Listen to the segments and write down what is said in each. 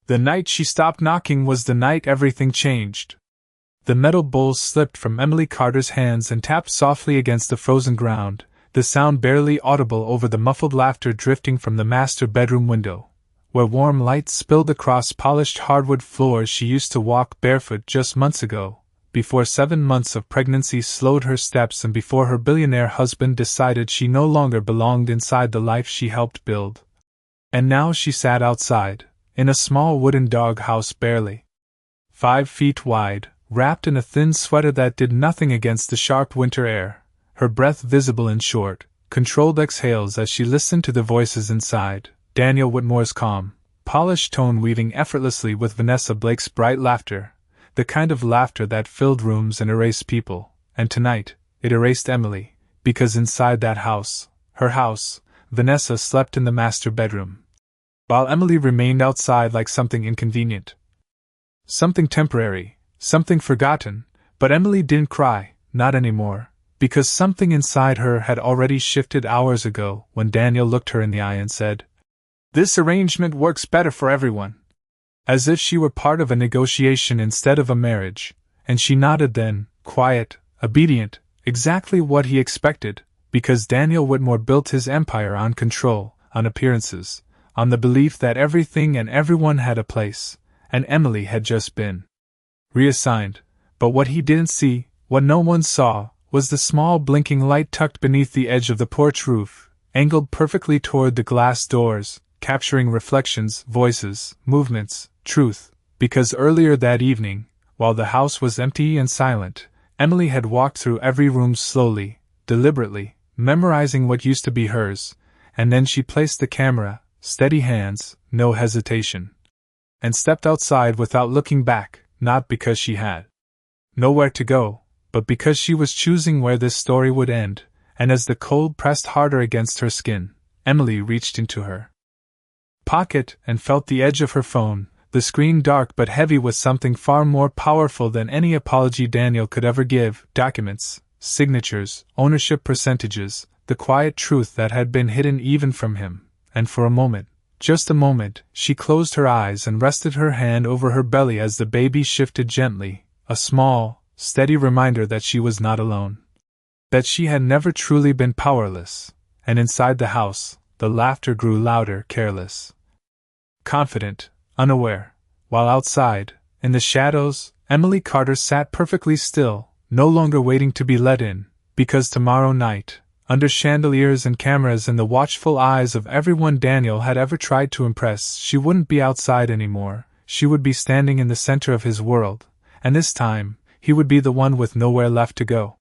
The night she stopped knocking was the night everything changed. The metal bowl slipped from Emily Carter's hands and tapped softly against the frozen ground, the sound barely audible over the muffled laughter drifting from the master bedroom window, where warm light spilled across polished hardwood floors. She used to walk barefoot just months ago, before 7 months of pregnancy slowed her steps and before her billionaire husband decided she no longer belonged inside the life she helped build. And now she sat outside, in a small wooden dog house barely 5 feet wide, wrapped in a thin sweater that did nothing against the sharp winter air, her breath visible in short, controlled exhales as she listened to the voices inside, Daniel Whitmore's calm, polished tone weaving effortlessly with Vanessa Blake's bright laughter, the kind of laughter that filled rooms and erased people, and tonight, it erased Emily, because inside that house, her house, Vanessa slept in the master bedroom, while Emily remained outside like something inconvenient. Something temporary, something forgotten, but Emily didn't cry, not anymore, because something inside her had already shifted hours ago when Daniel looked her in the eye and said, "This arrangement works better for everyone." As if she were part of a negotiation instead of a marriage, and she nodded then, quiet, obedient, exactly what he expected, because Daniel Whitmore built his empire on control, on appearances, on the belief that everything and everyone had a place, and Emily had just been reassigned. But what he didn't see, what no one saw, was the small blinking light tucked beneath the edge of the porch roof, angled perfectly toward the glass doors, capturing reflections, voices, movements, truth, because earlier that evening, while the house was empty and silent, Emily had walked through every room slowly, deliberately, memorizing what used to be hers, and then she placed the camera, steady hands, no hesitation, and stepped outside without looking back, not because she had nowhere to go, but because she was choosing where this story would end, and as the cold pressed harder against her skin, Emily reached into her pocket and felt the edge of her phone, the screen dark but heavy with something far more powerful than any apology Daniel could ever give, documents, signatures, ownership percentages, the quiet truth that had been hidden even from him, and for a moment, just a moment, she closed her eyes and rested her hand over her belly as the baby shifted gently, a small, steady reminder that she was not alone. That she had never truly been powerless, and inside the house, the laughter grew louder, careless, confident, unaware, while outside, in the shadows, Emily Carter sat perfectly still, no longer waiting to be let in, because tomorrow night, under chandeliers and cameras and the watchful eyes of everyone Daniel had ever tried to impress, she wouldn't be outside anymore, she would be standing in the center of his world, and this time, he would be the one with nowhere left to go.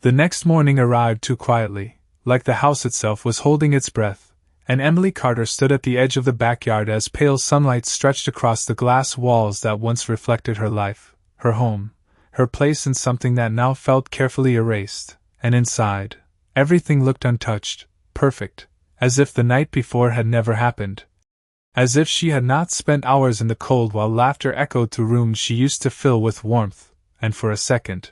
The next morning arrived too quietly, like the house itself was holding its breath, and Emily Carter stood at the edge of the backyard as pale sunlight stretched across the glass walls that once reflected her life, her home, her place in something that now felt carefully erased, and inside, everything looked untouched, perfect, as if the night before had never happened. As if she had not spent hours in the cold while laughter echoed through rooms she used to fill with warmth, and for a second,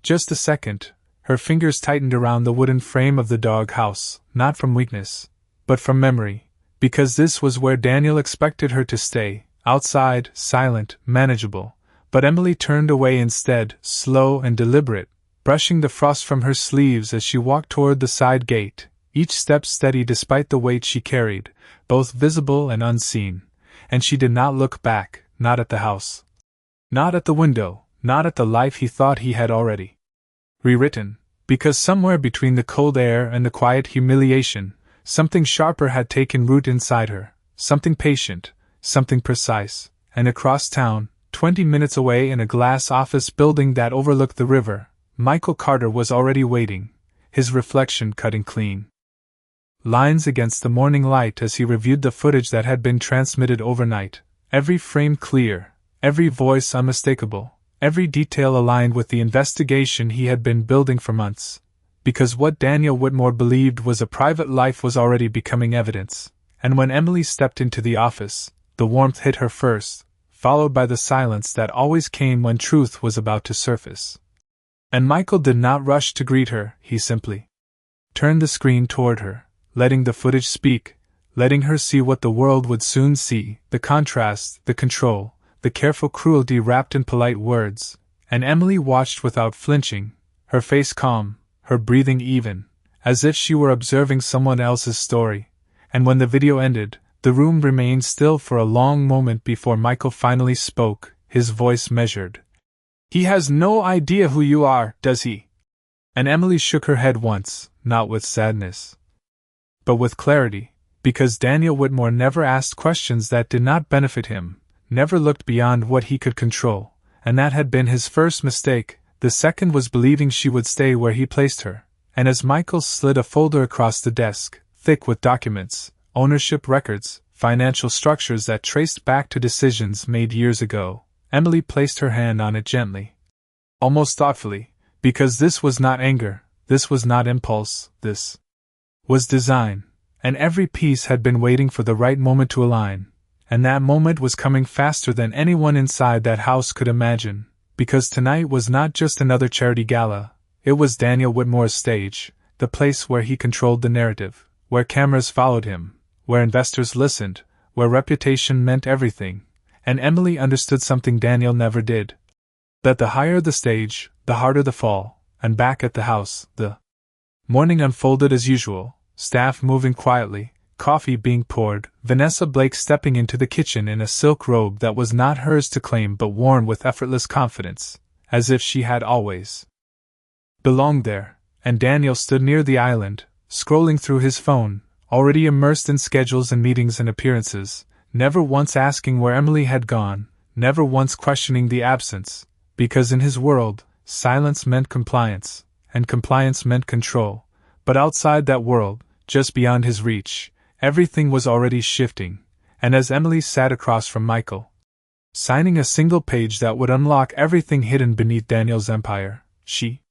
just a second, her fingers tightened around the wooden frame of the dog house, not from weakness, but from memory, because this was where Daniel expected her to stay, outside, silent, manageable, but Emily turned away instead, slow and deliberate, brushing the frost from her sleeves as she walked toward the side gate, each step steady despite the weight she carried, both visible and unseen, and she did not look back, not at the house, not at the window, not at the life he thought he had already rewritten, because somewhere between the cold air and the quiet humiliation, something sharper had taken root inside her, something patient, something precise, and across town, 20 minutes away in a glass office building that overlooked the river, Michael Carter was already waiting, his reflection cutting clean lines against the morning light as he reviewed the footage that had been transmitted overnight, every frame clear, every voice unmistakable, every detail aligned with the investigation he had been building for months. Because what Daniel Whitmore believed was a private life was already becoming evidence, and when Emily stepped into the office, the warmth hit her first, followed by the silence that always came when truth was about to surface. And Michael did not rush to greet her, he simply turned the screen toward her, letting the footage speak, letting her see what the world would soon see, the contrast, the control, the careful cruelty wrapped in polite words, and Emily watched without flinching, her face calm, her breathing even, as if she were observing someone else's story. And when the video ended, the room remained still for a long moment before Michael finally spoke, his voice measured. "He has no idea who you are, does he?" And Emily shook her head once, not with sadness, but with clarity, because Daniel Whitmore never asked questions that did not benefit him, never looked beyond what he could control, and that had been his first mistake. The second was believing she would stay where he placed her, and as Michael slid a folder across the desk, thick with documents, ownership records, financial structures that traced back to decisions made years ago, Emily placed her hand on it gently, almost thoughtfully, because this was not anger, this was not impulse, this was design, and every piece had been waiting for the right moment to align, and that moment was coming faster than anyone inside that house could imagine, because tonight was not just another charity gala, it was Daniel Whitmore's stage, the place where he controlled the narrative, where cameras followed him, where investors listened, where reputation meant everything, and Emily understood something Daniel never did. That the higher the stage, the harder the fall, and back at the house, the morning unfolded as usual, staff moving quietly, coffee being poured, Vanessa Blake stepping into the kitchen in a silk robe that was not hers to claim but worn with effortless confidence, as if she had always belonged there, and Daniel stood near the island, scrolling through his phone, already immersed in schedules and meetings and appearances, never once asking where Emily had gone, never once questioning the absence, because in his world, silence meant compliance, and compliance meant control, but outside that world, just beyond his reach, everything was already shifting, and as Emily sat across from Michael, signing a single page that would unlock everything hidden beneath Daniel's empire, she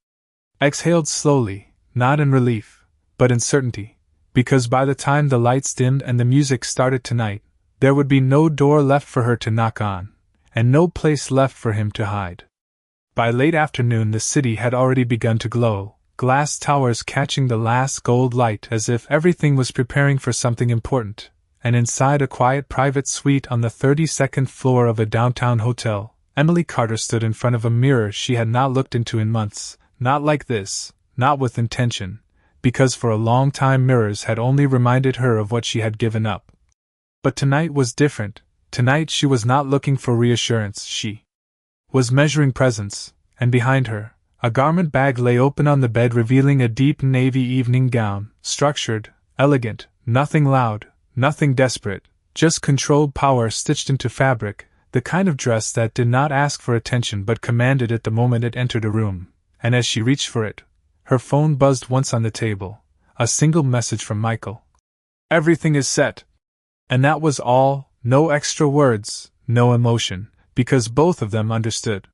exhaled slowly, not in relief, but in certainty, because by the time the lights dimmed and the music started tonight, there would be no door left for her to knock on, and no place left for him to hide. By late afternoon the city had already begun to glow, glass towers catching the last gold light as if everything was preparing for something important, and inside a quiet private suite on the 32nd floor of a downtown hotel, Emily Carter stood in front of a mirror she had not looked into in months, not like this, not with intention, because for a long time mirrors had only reminded her of what she had given up. But tonight was different. Tonight she was not looking for reassurance, she was measuring presence, and behind her, a garment bag lay open on the bed revealing a deep navy evening gown, structured, elegant, nothing loud, nothing desperate, just controlled power stitched into fabric, the kind of dress that did not ask for attention but commanded it the moment it entered a room, and as she reached for it, her phone buzzed once on the table, a single message from Michael. "Everything is set." And that was all, no extra words, no emotion, because both of them understood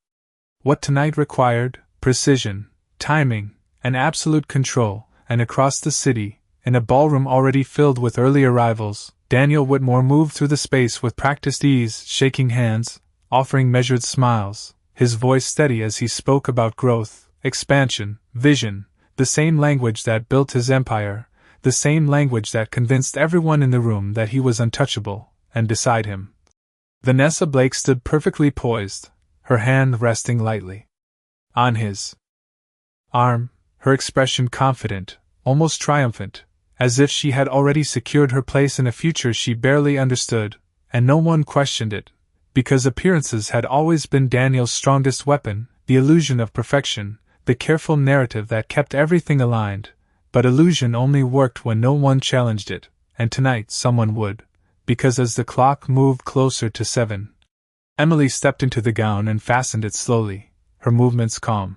what tonight required: precision, timing, and absolute control. And across the city, in a ballroom already filled with early arrivals, Daniel Whitmore moved through the space with practiced ease, shaking hands, offering measured smiles, his voice steady as he spoke about growth, expansion, vision, the same language that built his empire, the same language that convinced everyone in the room that he was untouchable, and beside him, Vanessa Blake stood perfectly poised, her hand resting lightly on his arm, her expression confident, almost triumphant, as if she had already secured her place in a future she barely understood, and no one questioned it, because appearances had always been Daniel's strongest weapon, the illusion of perfection, the careful narrative that kept everything aligned, but illusion only worked when no one challenged it, and tonight someone would, because as the clock moved closer to 7, Emily stepped into the gown and fastened it slowly, her movements calm,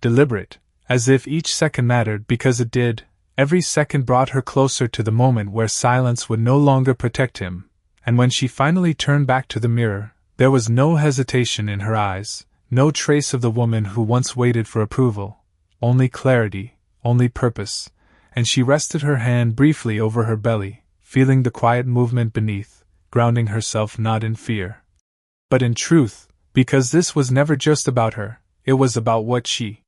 deliberate, as if each second mattered because it did. Every second brought her closer to the moment where silence would no longer protect him, and when she finally turned back to the mirror, there was no hesitation in her eyes, no trace of the woman who once waited for approval, only clarity, only purpose, and she rested her hand briefly over her belly, feeling the quiet movement beneath, grounding herself not in fear, but in truth, because this was never just about her, it was about what she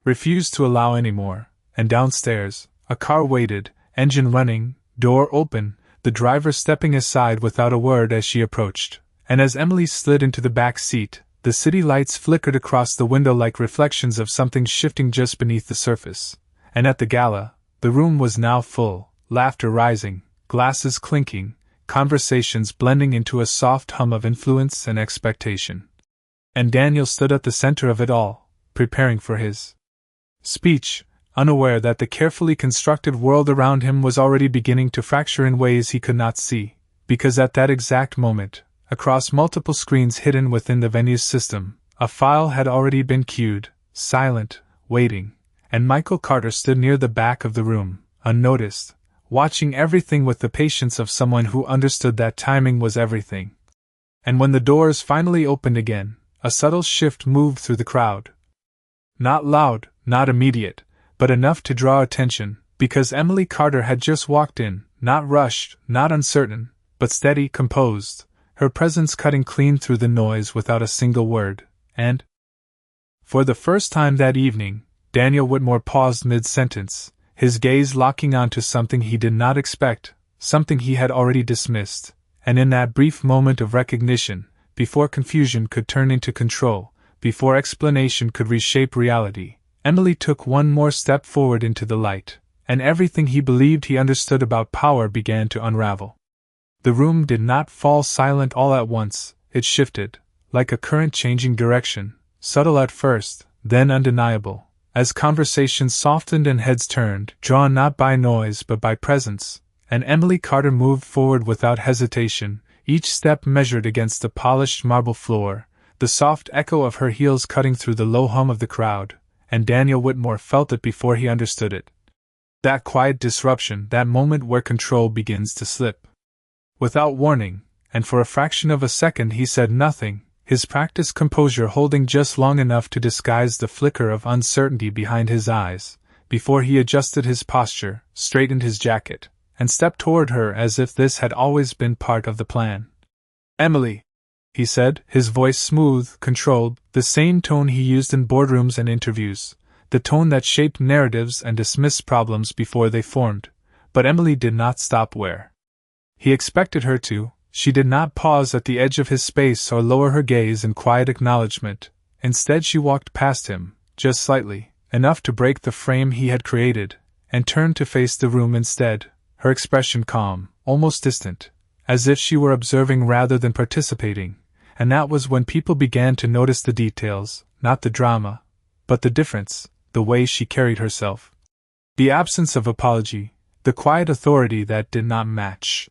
refused to allow anymore. And downstairs, a car waited, engine running, door open, the driver stepping aside without a word as she approached, and as Emily slid into the back seat, the city lights flickered across the window like reflections of something shifting just beneath the surface. And at the gala, the room was now full, laughter rising, glasses clinking, conversations blending into a soft hum of influence and expectation. And Daniel stood at the center of it all, preparing for his speech, unaware that the carefully constructed world around him was already beginning to fracture in ways he could not see, because at that exact moment, across multiple screens hidden within the venue's system, a file had already been queued, silent, waiting, and Michael Carter stood near the back of the room, unnoticed, watching everything with the patience of someone who understood that timing was everything. And when the doors finally opened again, a subtle shift moved through the crowd. Not loud, not immediate, but enough to draw attention, because Emily Carter had just walked in, not rushed, not uncertain, but steady, composed, her presence cutting clean through the noise without a single word, and for the first time that evening, Daniel Whitmore paused mid-sentence, his gaze locking onto something he did not expect, something he had already dismissed, and in that brief moment of recognition, before confusion could turn into control, before explanation could reshape reality, Emily took one more step forward into the light, and everything he believed he understood about power began to unravel. The room did not fall silent all at once, it shifted, like a current changing direction, subtle at first, then undeniable, as conversations softened and heads turned, drawn not by noise but by presence, and Emily Carter moved forward without hesitation, each step measured against the polished marble floor, the soft echo of her heels cutting through the low hum of the crowd, and Daniel Whitmore felt it before he understood it. That quiet disruption, that moment where control begins to slip. Without warning, and for a fraction of a second he said nothing, his practiced composure holding just long enough to disguise the flicker of uncertainty behind his eyes, before he adjusted his posture, straightened his jacket, and stepped toward her as if this had always been part of the plan. "Emily," he said, his voice smooth, controlled, the same tone he used in boardrooms and interviews, the tone that shaped narratives and dismissed problems before they formed, but Emily did not stop where he expected her to. She did not pause at the edge of his space or lower her gaze in quiet acknowledgement. Instead she walked past him, just slightly, enough to break the frame he had created, and turned to face the room instead, her expression calm, almost distant, as if she were observing rather than participating, and that was when people began to notice the details, not the drama, but the difference, the way she carried herself. The absence of apology, the quiet authority that did not match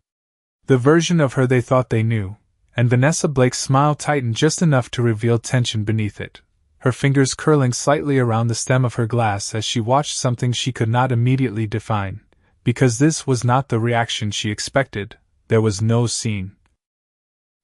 the version of her they thought they knew, and Vanessa Blake's smile tightened just enough to reveal tension beneath it, her fingers curling slightly around the stem of her glass as she watched something she could not immediately define, because this was not the reaction she expected. There was no scene,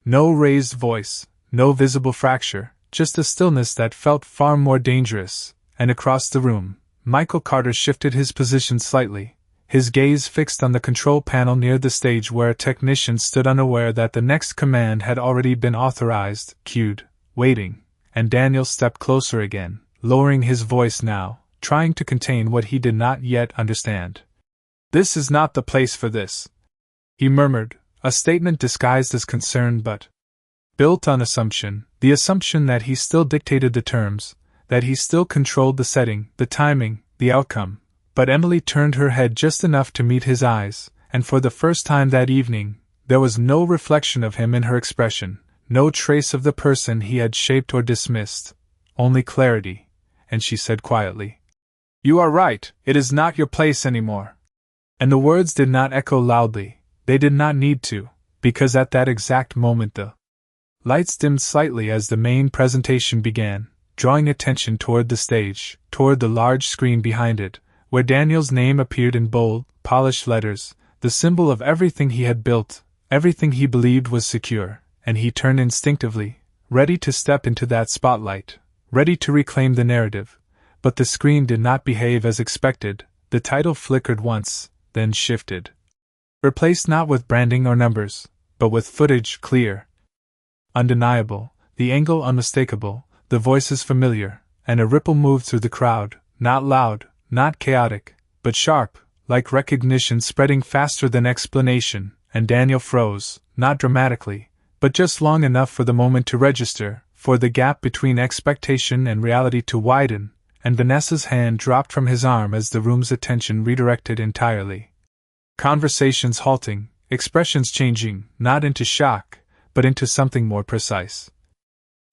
no raised voice, no visible fracture, just a stillness that felt far more dangerous, and across the room, Michael Carter shifted his position slightly, his gaze fixed on the control panel near the stage where a technician stood unaware that the next command had already been authorized, cued, waiting, and Daniel stepped closer again, lowering his voice now, trying to contain what he did not yet understand. "This is not the place for this," he murmured, a statement disguised as concern but built on assumption, the assumption that he still dictated the terms, that he still controlled the setting, the timing, the outcome. But Emily turned her head just enough to meet his eyes, and for the first time that evening, there was no reflection of him in her expression, no trace of the person he had shaped or dismissed, only clarity, and she said quietly, "You are right, it is not your place anymore." And the words did not echo loudly, they did not need to, because at that exact moment the lights dimmed slightly as the main presentation began, drawing attention toward the stage, toward the large screen behind it, where Daniel's name appeared in bold, polished letters, the symbol of everything he had built, everything he believed was secure, and he turned instinctively, ready to step into that spotlight, ready to reclaim the narrative. But the screen did not behave as expected, the title flickered once, then shifted. Replaced not with branding or numbers, but with footage clear, undeniable, the angle unmistakable, the voices familiar, and a ripple moved through the crowd, not loud, not chaotic, but sharp, like recognition spreading faster than explanation, and Daniel froze, not dramatically, but just long enough for the moment to register, for the gap between expectation and reality to widen, and Vanessa's hand dropped from his arm as the room's attention redirected entirely. Conversations halting, expressions changing, not into shock, but into something more precise.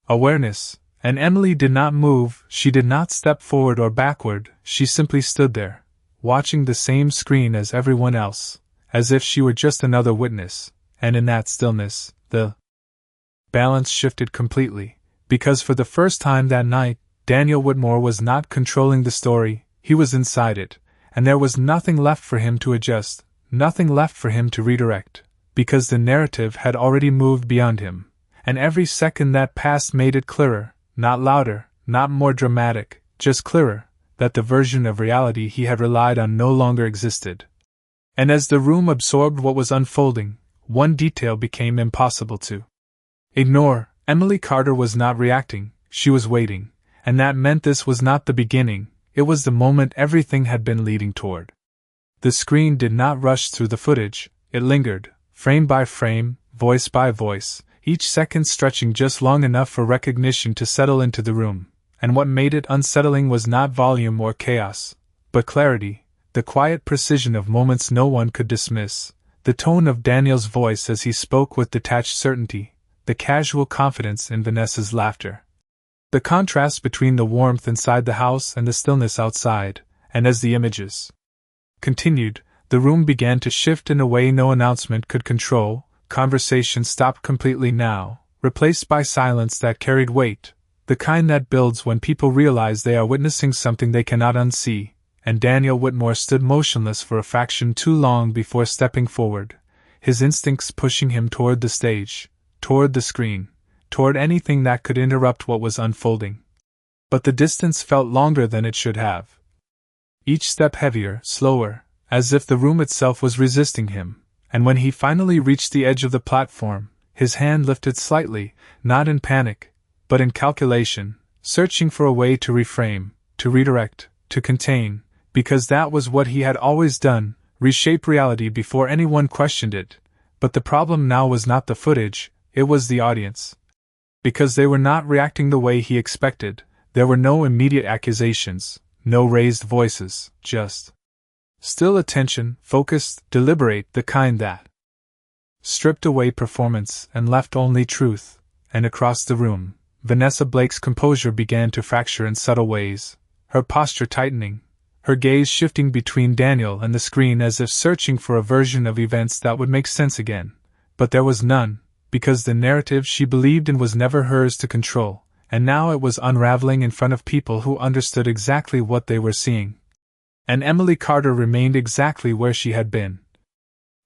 Awareness, and Emily did not move, she did not step forward or backward, she simply stood there, watching the same screen as everyone else, as if she were just another witness, and in that stillness, the balance shifted completely, because for the first time that night, Daniel Whitmore was not controlling the story, he was inside it, and there was nothing left for him to adjust, nothing left for him to redirect, because the narrative had already moved beyond him, and every second that passed made it clearer, not louder, not more dramatic, just clearer, that the version of reality he had relied on no longer existed. And as the room absorbed what was unfolding, one detail became impossible to ignore. Emily Carter was not reacting, she was waiting, and that meant this was not the beginning, it was the moment everything had been leading toward. The screen did not rush through the footage, it lingered, frame by frame, voice by voice, each second stretching just long enough for recognition to settle into the room, and what made it unsettling was not volume or chaos, but clarity, the quiet precision of moments no one could dismiss, the tone of Daniel's voice as he spoke with detached certainty, the casual confidence in Vanessa's laughter. The contrast between the warmth inside the house and the stillness outside, and as the images continued, the room began to shift in a way no announcement could control. Conversation stopped completely now, replaced by silence that carried weight, the kind that builds when people realize they are witnessing something they cannot unsee, and Daniel Whitmore stood motionless for a fraction too long before stepping forward, his instincts pushing him toward the stage, toward the screen, toward anything that could interrupt what was unfolding. But the distance felt longer than it should have. Each step heavier, slower, as if the room itself was resisting him, and when he finally reached the edge of the platform, his hand lifted slightly, not in panic, but in calculation, searching for a way to reframe, to redirect, to contain, because that was what he had always done, reshape reality before anyone questioned it. But the problem now was not the footage, it was the audience. Because they were not reacting the way he expected, there were no immediate accusations, no raised voices, just still attention, focused, deliberate, the kind that stripped away performance and left only truth. And across the room, Vanessa Blake's composure began to fracture in subtle ways, her posture tightening, her gaze shifting between Daniel and the screen as if searching for a version of events that would make sense again. But there was none, because the narrative she believed in was never hers to control, and now it was unraveling in front of people who understood exactly what they were seeing. And Emily Carter remained exactly where she had been.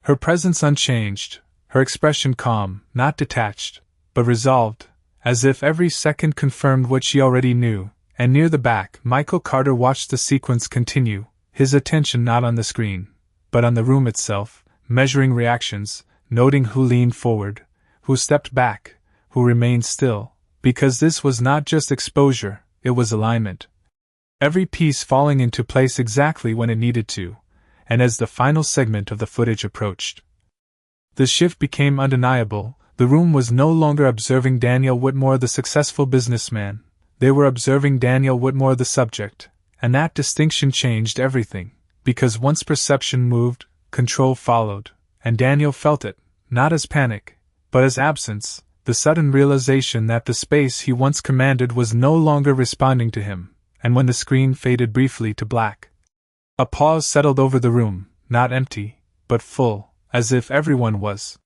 Her presence unchanged, her expression calm, not detached, but resolved, as if every second confirmed what she already knew. And near the back, Michael Carter watched the sequence continue, his attention not on the screen, but on the room itself, measuring reactions, noting who leaned forward, who stepped back, who remained still, because this was not just exposure, it was alignment. Every piece falling into place exactly when it needed to, and as the final segment of the footage approached, the shift became undeniable. The room was no longer observing Daniel Whitmore the successful businessman, they were observing Daniel Whitmore the subject, and that distinction changed everything, because once perception moved, control followed, and Daniel felt it, not as panic, but as absence, the sudden realization that the space he once commanded was no longer responding to him. And when the screen faded briefly to black, a pause settled over the room, not empty, but full, as if everyone was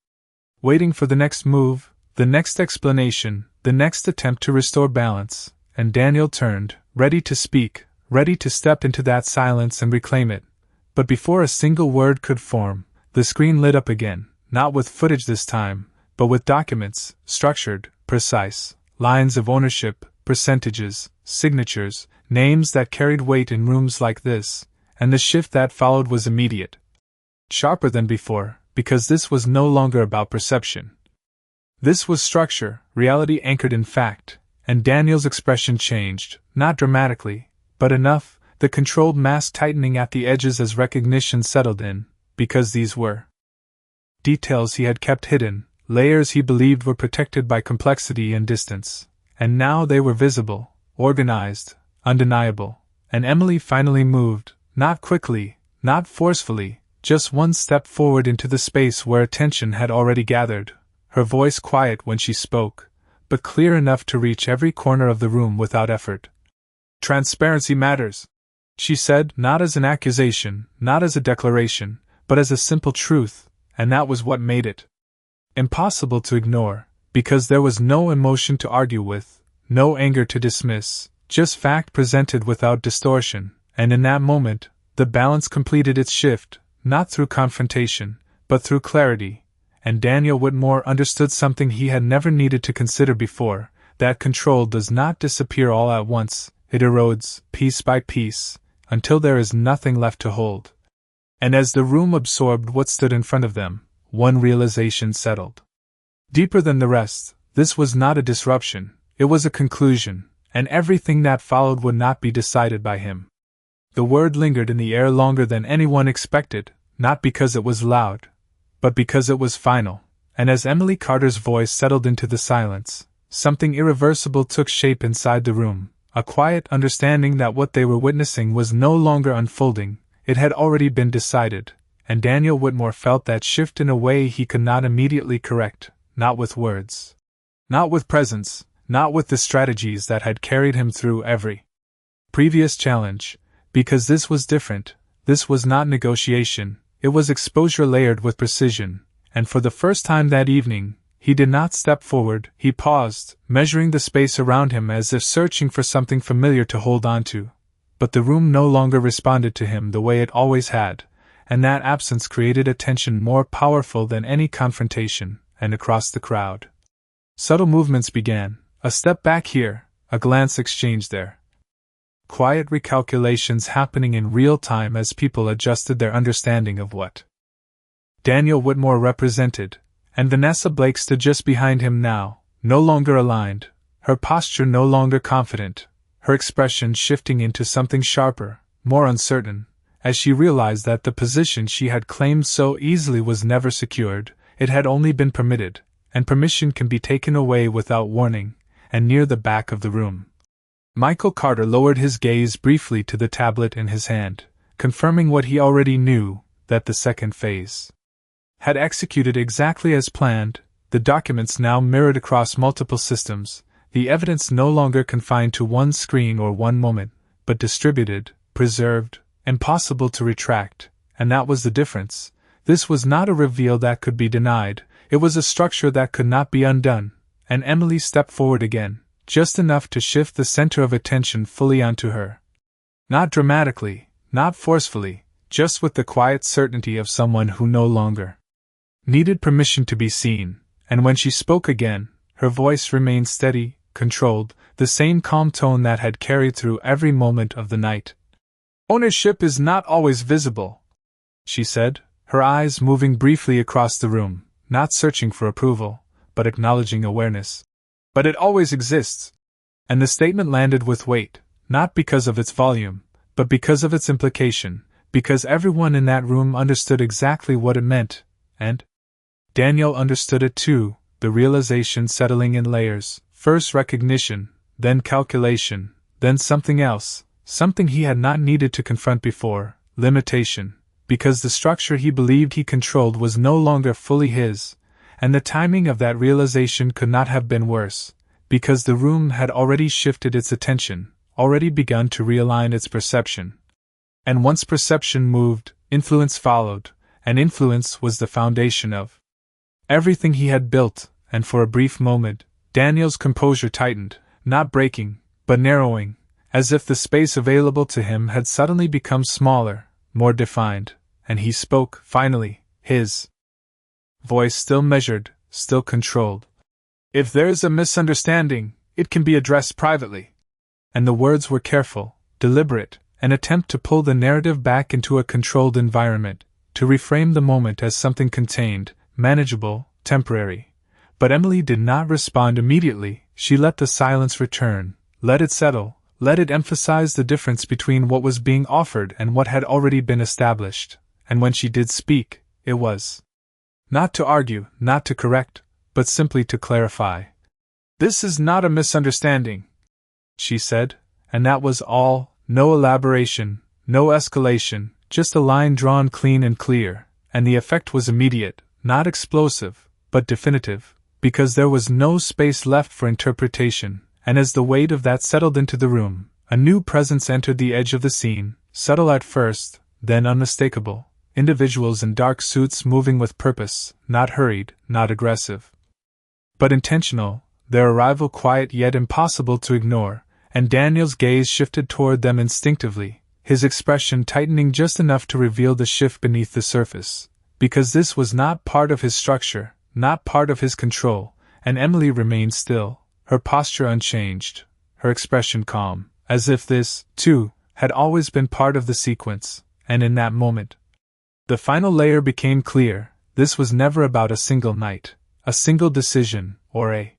waiting for the next move, the next explanation, the next attempt to restore balance, and Daniel turned, ready to speak, ready to step into that silence and reclaim it. But before a single word could form, the screen lit up again, not with footage this time, but with documents, structured, precise, lines of ownership, percentages, signatures, names that carried weight in rooms like this, and the shift that followed was immediate. Sharper than before, because this was no longer about perception. This was structure, reality anchored in fact, and Daniel's expression changed, not dramatically, but enough, the controlled mask tightening at the edges as recognition settled in, because these were details he had kept hidden, layers he believed were protected by complexity and distance. And now they were visible, organized, undeniable, and Emily finally moved, not quickly, not forcefully, just one step forward into the space where attention had already gathered, her voice quiet when she spoke, but clear enough to reach every corner of the room without effort. "Transparency matters," she said, not as an accusation, not as a declaration, but as a simple truth, and that was what made it impossible to ignore, because there was no emotion to argue with, no anger to dismiss, just fact presented without distortion, and in that moment, the balance completed its shift, not through confrontation, but through clarity, and Daniel Whitmore understood something he had never needed to consider before, that control does not disappear all at once, it erodes, piece by piece, until there is nothing left to hold. And as the room absorbed what stood in front of them, one realization settled. Deeper than the rest, this was not a disruption, it was a conclusion, and everything that followed would not be decided by him. The word lingered in the air longer than anyone expected, not because it was loud, but because it was final, and as Emily Carter's voice settled into the silence, something irreversible took shape inside the room, a quiet understanding that what they were witnessing was no longer unfolding, it had already been decided, and Daniel Whitmore felt that shift in a way he could not immediately correct, not with words, not with presence, not with the strategies that had carried him through every previous challenge, because this was different, this was not negotiation, it was exposure layered with precision, and for the first time that evening, he did not step forward, he paused, measuring the space around him as if searching for something familiar to hold on to. But the room no longer responded to him the way it always had, and that absence created a tension more powerful than any confrontation, and across the crowd, subtle movements began, a step back here, a glance exchanged there. Quiet recalculations happening in real time as people adjusted their understanding of what Daniel Whitmore represented, and Vanessa Blake stood just behind him now, no longer aligned, her posture no longer confident, her expression shifting into something sharper, more uncertain, as she realized that the position she had claimed so easily was never secured, it had only been permitted, and permission can be taken away without warning, and near the back of the room, Michael Carter lowered his gaze briefly to the tablet in his hand, confirming what he already knew, that the second phase had executed exactly as planned, the documents now mirrored across multiple systems, the evidence no longer confined to one screen or one moment, but distributed, preserved, and possible to retract, and that was the difference. This was not a reveal that could be denied, it was a structure that could not be undone, and Emily stepped forward again, just enough to shift the center of attention fully onto her. Not dramatically, not forcefully, just with the quiet certainty of someone who no longer needed permission to be seen, and when she spoke again, her voice remained steady, controlled, the same calm tone that had carried through every moment of the night. "Ownership is not always visible," she said, her eyes moving briefly across the room, not searching for approval, but acknowledging awareness. "But it always exists." And the statement landed with weight, not because of its volume, but because of its implication, because everyone in that room understood exactly what it meant, and Daniel understood it too, the realization settling in layers, first recognition, then calculation, then something else, something he had not needed to confront before, limitation, because the structure he believed he controlled was no longer fully his, and the timing of that realization could not have been worse, because the room had already shifted its attention, already begun to realign its perception. And once perception moved, influence followed, and influence was the foundation of everything he had built, and for a brief moment, Daniel's composure tightened, not breaking, but narrowing, as if the space available to him had suddenly become smaller, more defined, and he spoke, finally, his voice still measured, still controlled. "If there is a misunderstanding, it can be addressed privately." And the words were careful, deliberate, an attempt to pull the narrative back into a controlled environment, to reframe the moment as something contained, manageable, temporary. But Emily did not respond immediately, she let the silence return, let it settle, let it emphasize the difference between what was being offered and what had already been established, and when she did speak, it was Not to argue, not to correct, but simply to clarify. "This is not a misunderstanding," she said, and that was all, no elaboration, no escalation, just a line drawn clean and clear, and the effect was immediate, not explosive, but definitive, because there was no space left for interpretation, and as the weight of that settled into the room, a new presence entered the edge of the scene, subtle at first, then unmistakable, individuals in dark suits moving with purpose, not hurried, not aggressive, but intentional, their arrival quiet yet impossible to ignore, and Daniel's gaze shifted toward them instinctively, his expression tightening just enough to reveal the shift beneath the surface, because this was not part of his structure, not part of his control, and Emily remained still, her posture unchanged, her expression calm, as if this, too, had always been part of the sequence, and in that moment, the final layer became clear. This was never about a single night, a single decision, or a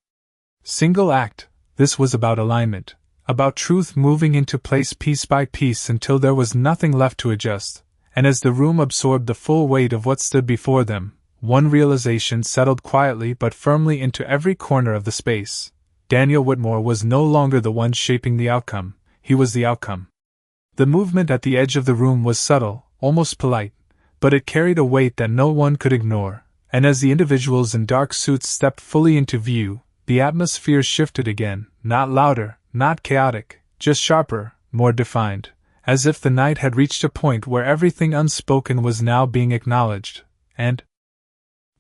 single act. This was about alignment, about truth moving into place piece by piece until there was nothing left to adjust, and as the room absorbed the full weight of what stood before them, one realization settled quietly but firmly into every corner of the space. Daniel Whitmore was no longer the one shaping the outcome, he was the outcome. The movement at the edge of the room was subtle, almost polite, but it carried a weight that no one could ignore, and as the individuals in dark suits stepped fully into view, the atmosphere shifted again, not louder, not chaotic, just sharper, more defined, as if the night had reached a point where everything unspoken was now being acknowledged, and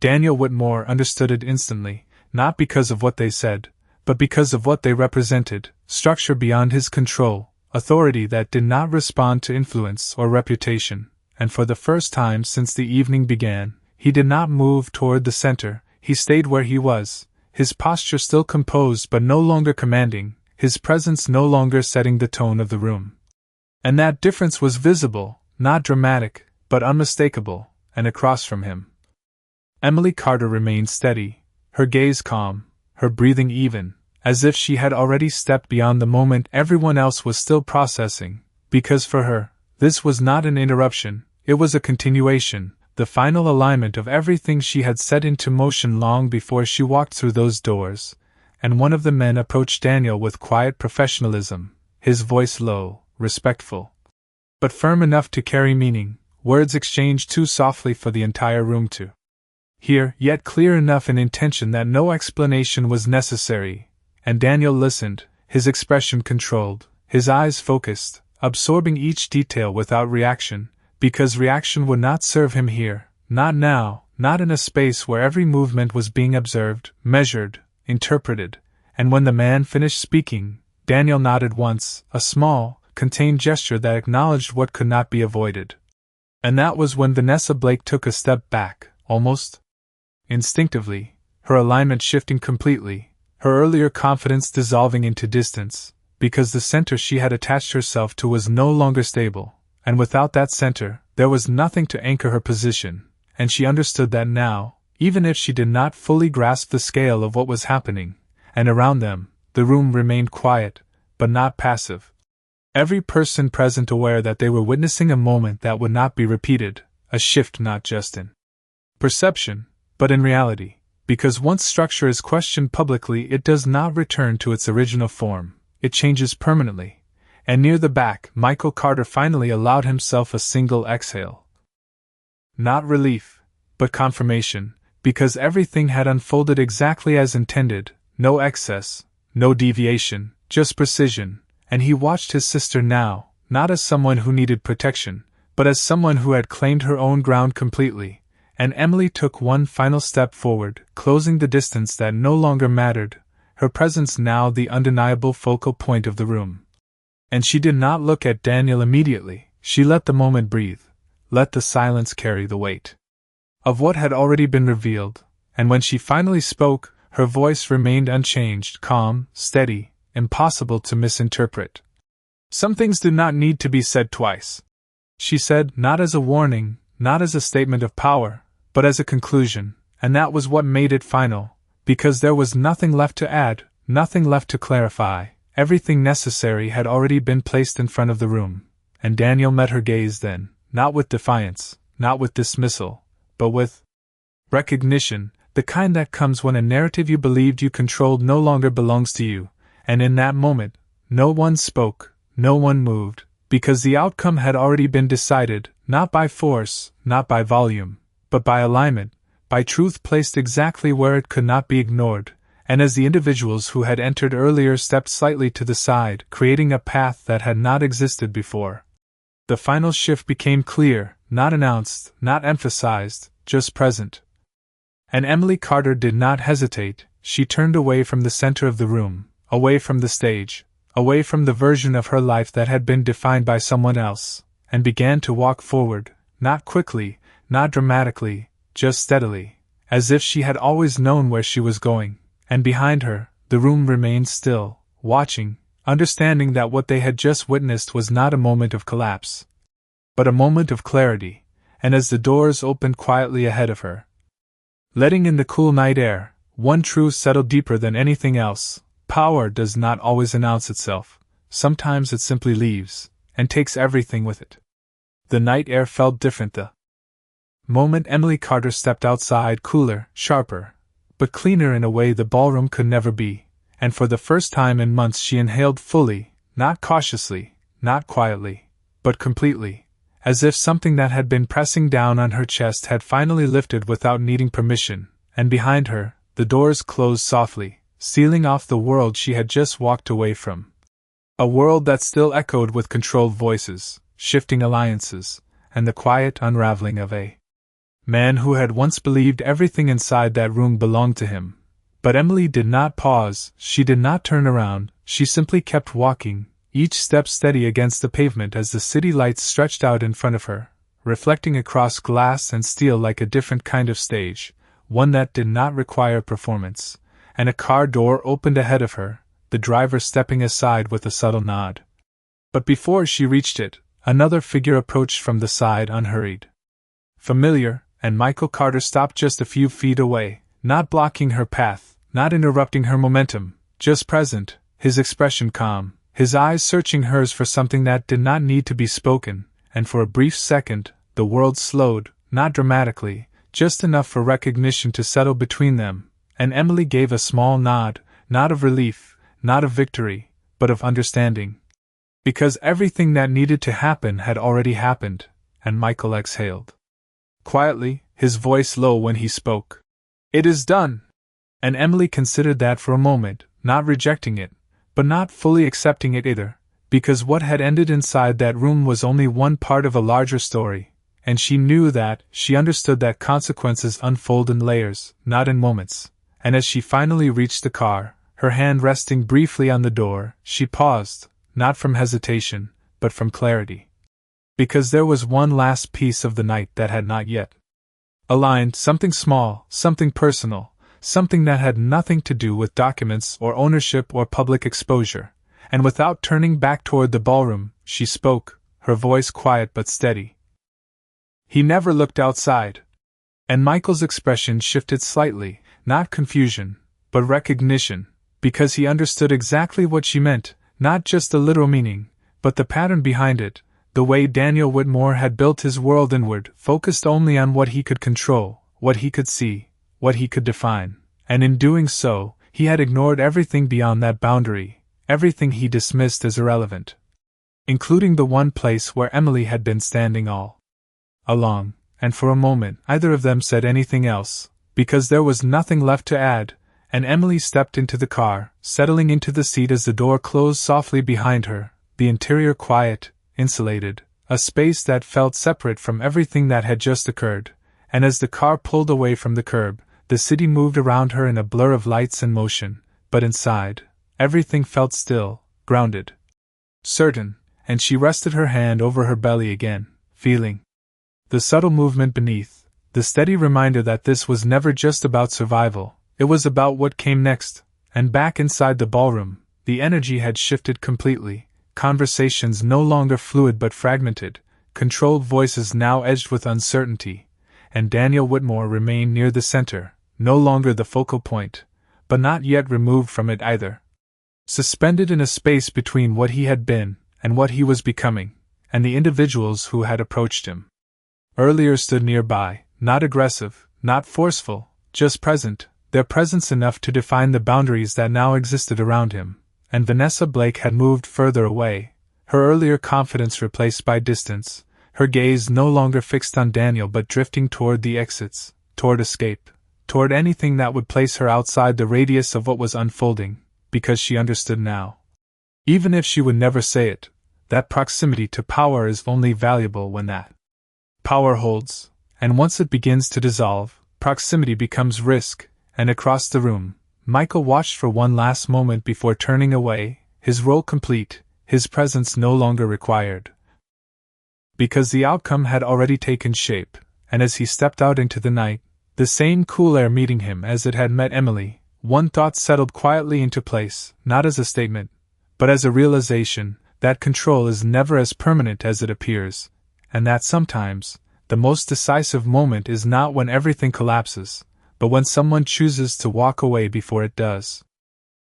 Daniel Whitmore understood it instantly, not because of what they said, but because of what they represented: structure beyond his control, authority that did not respond to influence or reputation, and for the first time since the evening began, he did not move toward the center, he stayed where he was, his posture still composed but no longer commanding, his presence no longer setting the tone of the room. And that difference was visible, not dramatic, but unmistakable, and across from him, Emily Carter remained steady, her gaze calm, her breathing even, as if she had already stepped beyond the moment everyone else was still processing, because for her, this was not an interruption, it was a continuation, the final alignment of everything she had set into motion long before she walked through those doors. And one of the men approached Daniel with quiet professionalism, his voice low, respectful, but firm enough to carry meaning, words exchanged too softly for the entire room to hear, yet clear enough in intention that no explanation was necessary. And Daniel listened, his expression controlled, his eyes focused, absorbing each detail without reaction, because reaction would not serve him here, not now, not in a space where every movement was being observed, measured, interpreted. And when the man finished speaking, Daniel nodded once, a small, contained gesture that acknowledged what could not be avoided. And that was when Vanessa Blake took a step back, almost instinctively, her alignment shifting completely, her earlier confidence dissolving into distance, because the center she had attached herself to was no longer stable, and without that center, there was nothing to anchor her position, and she understood that now, even if she did not fully grasp the scale of what was happening, and around them, the room remained quiet, but not passive. Every person present aware that they were witnessing a moment that would not be repeated, a shift not just in perception, but in reality, because once structure is questioned publicly it does not return to its original form, it changes permanently. And near the back, Michael Carter finally allowed himself a single exhale. Not relief, but confirmation, because everything had unfolded exactly as intended, no excess, no deviation, just precision, and he watched his sister now, not as someone who needed protection, but as someone who had claimed her own ground completely. And Emily took one final step forward, closing the distance that no longer mattered, her presence now the undeniable focal point of the room. And she did not look at Daniel immediately, she let the moment breathe, let the silence carry the weight of what had already been revealed, and when she finally spoke, her voice remained unchanged, calm, steady, impossible to misinterpret. "Some things do not need to be said twice," she said, not as a warning, not as a statement of power, but as a conclusion, and that was what made it final, because there was nothing left to add, nothing left to clarify, everything necessary had already been placed in front of the room, and Daniel met her gaze then, not with defiance, not with dismissal, but with Recognition, the kind that comes when a narrative you believed you controlled no longer belongs to you, and in that moment, no one spoke, no one moved, because the outcome had already been decided, not by force, not by volume, but by alignment, by truth placed exactly where it could not be ignored, and as the individuals who had entered earlier stepped slightly to the side, creating a path that had not existed before. The final shift became clear, not announced, not emphasized, just present. And Emily Carter did not hesitate. She turned away from the center of the room, away from the stage, away from the version of her life that had been defined by someone else, and began to walk forward, not quickly, not dramatically, just steadily, as if she had always known where she was going. And behind her, the room remained still, watching, understanding that what they had just witnessed was not a moment of collapse, but a moment of clarity. And as the doors opened quietly ahead of her, letting in the cool night air, one truth settled deeper than anything else: power does not always announce itself. Sometimes it simply leaves, and takes everything with it. The night air felt different the moment Emily Carter stepped outside, cooler, sharper, but cleaner in a way the ballroom could never be, and for the first time in months she inhaled fully, not cautiously, not quietly, but completely, as if something that had been pressing down on her chest had finally lifted without needing permission. And behind her, the doors closed softly, sealing off the world she had just walked away from. A world that still echoed with controlled voices, shifting alliances, and the quiet unraveling of a man who had once believed everything inside that room belonged to him. But Emily did not pause, she did not turn around, she simply kept walking, each step steady against the pavement as the city lights stretched out in front of her, reflecting across glass and steel like a different kind of stage, one that did not require performance. And a car door opened ahead of her, the driver stepping aside with a subtle nod. But before she reached it, another figure approached from the side unhurried. Familiar, and Michael Carter stopped just a few feet away, not blocking her path, not interrupting her momentum, just present, his expression calm, his eyes searching hers for something that did not need to be spoken. And for a brief second, the world slowed, not dramatically, just enough for recognition to settle between them, and Emily gave a small nod, not of relief, not of victory, but of understanding. Because everything that needed to happen had already happened, and Michael exhaled. Quietly, his voice low when he spoke. "It is done." And Emily considered that for a moment, not rejecting it, but not fully accepting it either, because what had ended inside that room was only one part of a larger story, and she knew that, she understood that consequences unfold in layers, not in moments. And as she finally reached the car, her hand resting briefly on the door, she paused, not from hesitation, but from clarity. Because there was one last piece of the night that had not yet aligned, something small, something personal, something that had nothing to do with documents or ownership or public exposure. And without turning back toward the ballroom, she spoke, her voice quiet but steady. "He never looked outside." And Michael's expression shifted slightly, not confusion, but recognition, because he understood exactly what she meant, not just the literal meaning, but the pattern behind it, the way Daniel Whitmore had built his world inward, focused only on what he could control, what he could see, what he could define, and in doing so, he had ignored everything beyond that boundary, everything he dismissed as irrelevant, including the one place where Emily had been standing all along. And for a moment, neither of them said anything else, because there was nothing left to add, and Emily stepped into the car, settling into the seat as the door closed softly behind her, the interior quiet, insulated, a space that felt separate from everything that had just occurred. And as the car pulled away from the curb, the city moved around her in a blur of lights and motion, but inside, everything felt still, grounded, certain, and she rested her hand over her belly again, feeling the subtle movement beneath, the steady reminder that this was never just about survival, it was about what came next. And back inside the ballroom, the energy had shifted completely, conversations no longer fluid but fragmented, controlled voices now edged with uncertainty, and Daniel Whitmore remained near the center, no longer the focal point, but not yet removed from it either. Suspended in a space between what he had been, and what he was becoming, and the individuals who had approached him earlier stood nearby, not aggressive, not forceful, just present, their presence enough to define the boundaries that now existed around him, and Vanessa Blake had moved further away, her earlier confidence replaced by distance, her gaze no longer fixed on Daniel but drifting toward the exits, toward escape, toward anything that would place her outside the radius of what was unfolding, because she understood now. Even if she would never say it, that proximity to power is only valuable when that power holds, and once it begins to dissolve, proximity becomes risk. And across the room, Michael watched for one last moment before turning away, his role complete, his presence no longer required. Because the outcome had already taken shape, and as he stepped out into the night, the same cool air meeting him as it had met Emily, one thought settled quietly into place, not as a statement, but as a realization that control is never as permanent as it appears, and that sometimes, the most decisive moment is not when everything collapses, but when someone chooses to walk away before it does.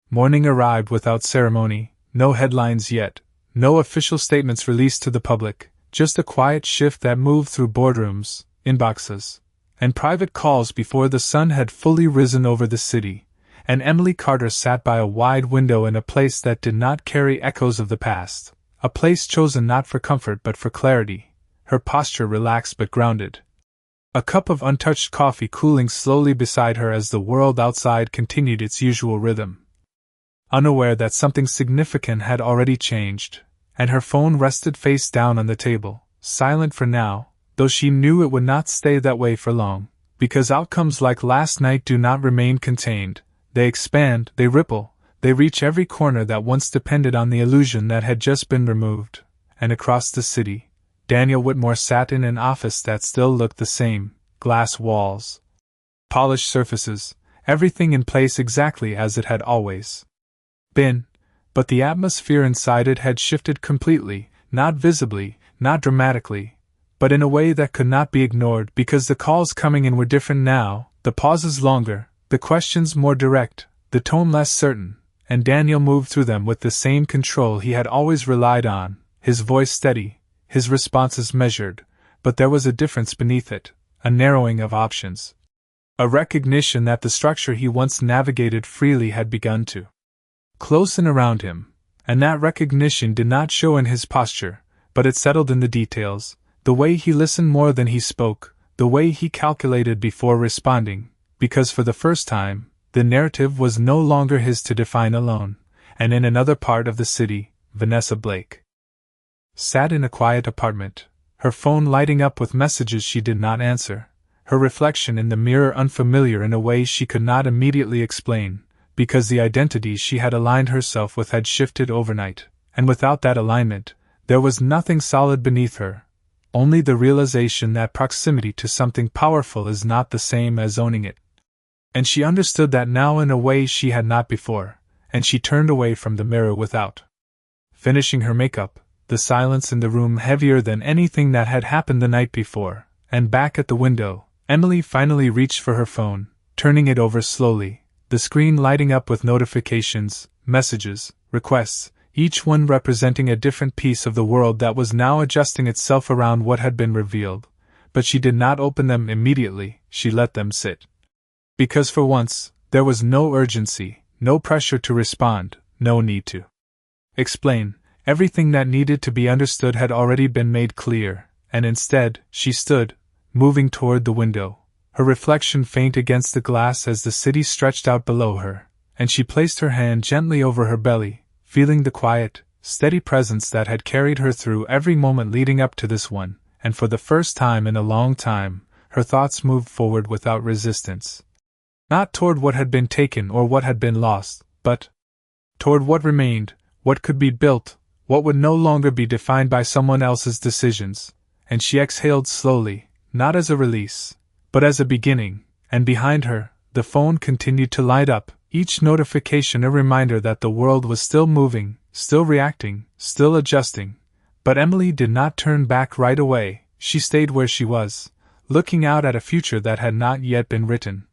Morning arrived without ceremony, no headlines yet, no official statements released to the public, just a quiet shift that moved through boardrooms, inboxes, and private calls before the sun had fully risen over the city, and Emily Carter sat by a wide window in a place that did not carry echoes of the past, a place chosen not for comfort but for clarity, her posture relaxed but grounded. A cup of untouched coffee cooling slowly beside her as the world outside continued its usual rhythm. Unaware that something significant had already changed, and her phone rested face down on the table, silent for now, though she knew it would not stay that way for long, because outcomes like last night do not remain contained, they expand, they ripple, they reach every corner that once depended on the illusion that had just been removed, and across the city, Daniel Whitmore sat in an office that still looked the same, glass walls, polished surfaces, everything in place exactly as it had always been, but the atmosphere inside it had shifted completely, not visibly, not dramatically, but in a way that could not be ignored because the calls coming in were different now, the pauses longer, the questions more direct, the tone less certain, and Daniel moved through them with the same control he had always relied on, his voice steady, his responses measured, but there was a difference beneath it, a narrowing of options. A recognition that the structure he once navigated freely had begun to close in around him, and that recognition did not show in his posture, but it settled in the details, the way he listened more than he spoke, the way he calculated before responding, because for the first time, the narrative was no longer his to define alone, and in another part of the city, Vanessa Blake sat in a quiet apartment, her phone lighting up with messages she did not answer, her reflection in the mirror unfamiliar in a way she could not immediately explain, because the identity she had aligned herself with had shifted overnight, and without that alignment, there was nothing solid beneath her, only the realization that proximity to something powerful is not the same as owning it. And she understood that now in a way she had not before, and she turned away from the mirror without finishing her makeup, the silence in the room heavier than anything that had happened the night before, and back at the window, Emily finally reached for her phone, turning it over slowly, the screen lighting up with notifications, messages, requests, each one representing a different piece of the world that was now adjusting itself around what had been revealed. But she did not open them immediately, she let them sit. Because for once, there was no urgency, no pressure to respond, no need to explain. Everything that needed to be understood had already been made clear, and instead, she stood, moving toward the window, her reflection faint against the glass as the city stretched out below her, and she placed her hand gently over her belly, feeling the quiet, steady presence that had carried her through every moment leading up to this one, and for the first time in a long time, her thoughts moved forward without resistance. Not toward what had been taken or what had been lost, but toward what remained, what could be built, what would no longer be defined by someone else's decisions, and she exhaled slowly, not as a release, but as a beginning, and behind her, the phone continued to light up, each notification a reminder that the world was still moving, still reacting, still adjusting. But Emily did not turn back right away, she stayed where she was, looking out at a future that had not yet been written.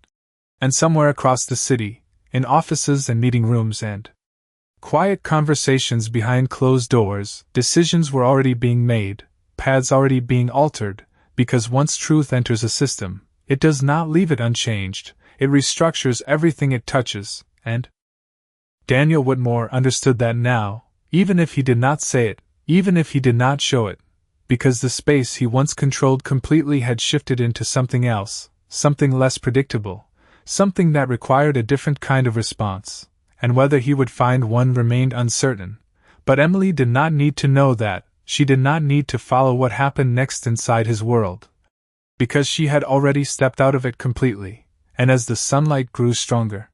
And somewhere across the city, in offices and meeting rooms and quiet conversations behind closed doors, decisions were already being made, paths already being altered, because once truth enters a system, It does not leave it unchanged, it restructures everything it touches, and Daniel Whitmore understood that now, even if he did not say it, even if he did not show it, because the space he once controlled completely had shifted into something else, something less predictable, something that required a different kind of response, and whether he would find one remained uncertain. But Emily did not need to know that, she did not need to follow what happened next inside his world, because she had already stepped out of it completely, and as the sunlight grew stronger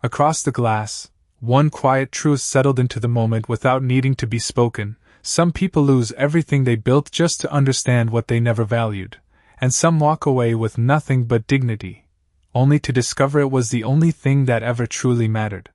across the glass, one quiet truth settled into the moment without needing to be spoken. Some people lose everything they built just to understand what they never valued, and some walk away with nothing but dignity, only to discover it was the only thing that ever truly mattered.